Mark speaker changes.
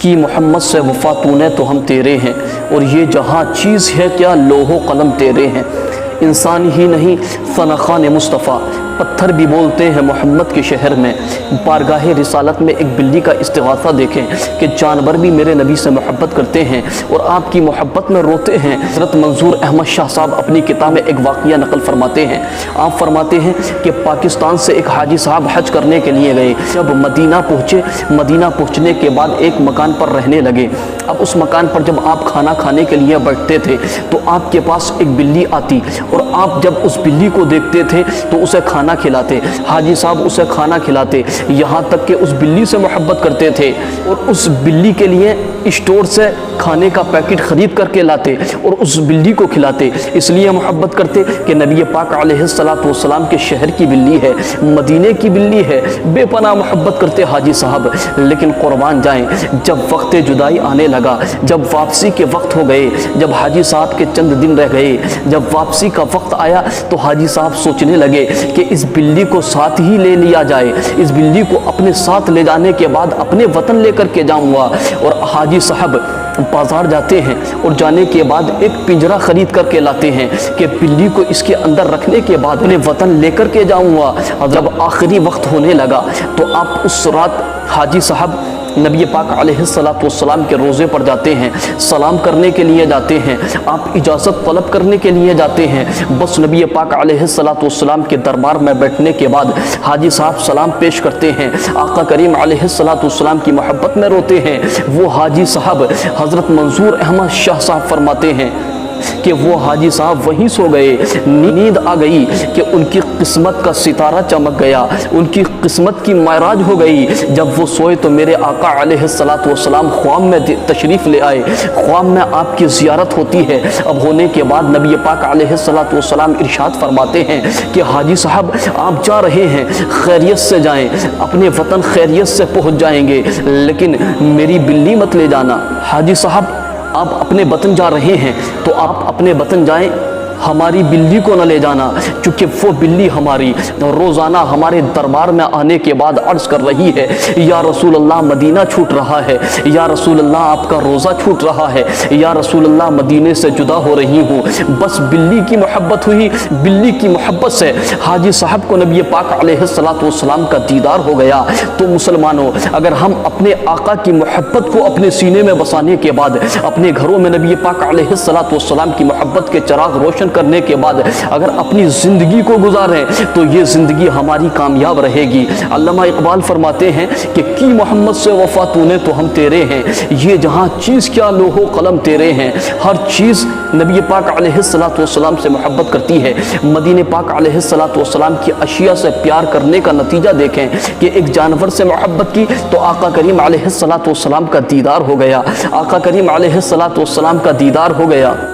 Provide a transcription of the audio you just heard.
Speaker 1: کی محمد سے وفا تونے تو ہم تیرے ہیں، اور یہ جہاں چیز ہے کیا لوح و قلم تیرے ہیں۔ انسان ہی نہیں فنخان مصطفیٰ، پتھر بھی بولتے ہیں محمد کے شہر میں۔ بارگاہ رسالت میں ایک بلی کا استغاثہ دیکھیں کہ جانور بھی میرے نبی سے محبت کرتے ہیں اور آپ کی محبت میں روتے ہیں۔ حضرت منظور احمد شاہ صاحب اپنی کتاب میں ایک واقعہ نقل فرماتے ہیں۔ آپ فرماتے ہیں کہ پاکستان سے ایک حاجی صاحب حج کرنے کے لیے گئے۔ جب مدینہ پہنچے، مدینہ پہنچنے کے بعد ایک مکان پر رہنے لگے۔ اب اس مکان پر جب آپ کھانا کھانے کے لیے بیٹھتے تھے تو آپ کے پاس ایک بلی آتی، اور آپ جب اس بلی کو دیکھتے تھے تو اسے کھانا کھلاتے۔ حاجی صاحب اسے کھانا کھلاتے، یہاں تک کہ اس بلی سے محبت کرتے تھے اور اس بلی کے لیے اسٹور سے کھانے کا پیکٹ خرید کر کے لاتے اور اس بلی کو کھلاتے۔ اس لیے محبت کرتے کہ نبی پاک علیہ السلام کے شہر کی بلی ہے، مدینے کی بلی ہے۔ بے پناہ محبت کرتے حاجی صاحب، لیکن قربان جائیں جب وقت جدائی آنے لگا، جب واپسی کے وقت ہو گئے، جب حاجی صاحب کے چند دن رہ گئے، جب واپسی کا وقت آیا تو حاجی صاحب سوچنے لگے کہ اس بلی کو ساتھ ہی لے لیا جائے، اس بلی کو اپنے ساتھ لے جانے کے بعد اپنے وطن لے کر کے جاؤں گا۔ اور حاجی صاحب بازار جاتے ہیں اور جانے کے بعد ایک پنجرا خرید کر کے لاتے ہیں کہ بلی کو اس کے اندر رکھنے کے بعد اپنے وطن لے کر کے جاؤں گا۔ جب آخری وقت ہونے لگا تو آپ اس رات حاجی صاحب نبی پاک علیہ السلام کے روزے پر جاتے ہیں، سلام کرنے کے لیے جاتے ہیں، آپ اجازت طلب کرنے کے لیے جاتے ہیں۔ بس نبی پاک علیہ السلام کے دربار میں بیٹھنے کے بعد حاجی صاحب سلام پیش کرتے ہیں، آقا کریم علیہ السلام کی محبت میں روتے ہیں۔ وہ حاجی صاحب حضرت منظور احمد شاہ صاحب فرماتے ہیں کہ وہ حاجی صاحب وہیں سو گئے، نیند آ گئی کہ ان کی قسمت کا ستارہ چمک گیا، ان کی قسمت کی معراج ہو گئی۔ جب وہ سوئے تو میرے آقا علیہ السلام خواب میں تشریف لے آئے، خواب میں آپ کی زیارت ہوتی ہے۔ اب ہونے کے بعد نبی پاک علیہ السلام ارشاد فرماتے ہیں کہ حاجی صاحب آپ جا رہے ہیں، خیریت سے جائیں، اپنے وطن خیریت سے پہنچ جائیں گے، لیکن میری بلی مت لے جانا۔ حاجی صاحب آپ اپنے وطن جا رہے ہیں تو آپ اپنے وطن جائیں، ہماری بلی کو نہ لے جانا، چونکہ وہ بلی ہماری روزانہ ہمارے دربار میں آنے کے بعد عرض کر رہی ہے یا رسول اللہ مدینہ چھوٹ رہا ہے، یا رسول اللہ آپ کا روزہ چھوٹ رہا ہے، یا رسول اللہ مدینے سے جدا ہو رہی ہوں۔ بس بلی کی محبت ہوئی، بلی کی محبت سے حاجی صاحب کو نبی پاک علیہ السلام کا دیدار ہو گیا۔ تو مسلمانوں، اگر ہم اپنے آقا کی محبت کو اپنے سینے میں بسانے کے بعد اپنے گھروں میں نبی پاک علیہ السلام کی محبت کے چراغ روشن کرنے کے بعد اگر اپنی زندگی کو گزاریں تو یہ زندگی ہماری کامیاب رہے گی۔ علامہ اقبال فرماتے ہیں کہ کی محمد سے وفا تونے تو ہم تیرے ہیں، یہ جہاں چیز کیا لوح و قلم تیرے ہیں۔ ہر چیز نبی پاک علیہ السلام سے محبت کرتی ہے۔ مدینہ پاک علیہ السلام کی اشیاء سے پیار کرنے کا نتیجہ دیکھیں کہ ایک جانور سے محبت کی تو آقا کریم علیہ السلام کا دیدار ہو گیا، آقا کریم علیہ السلام کا دیدار ہو گیا۔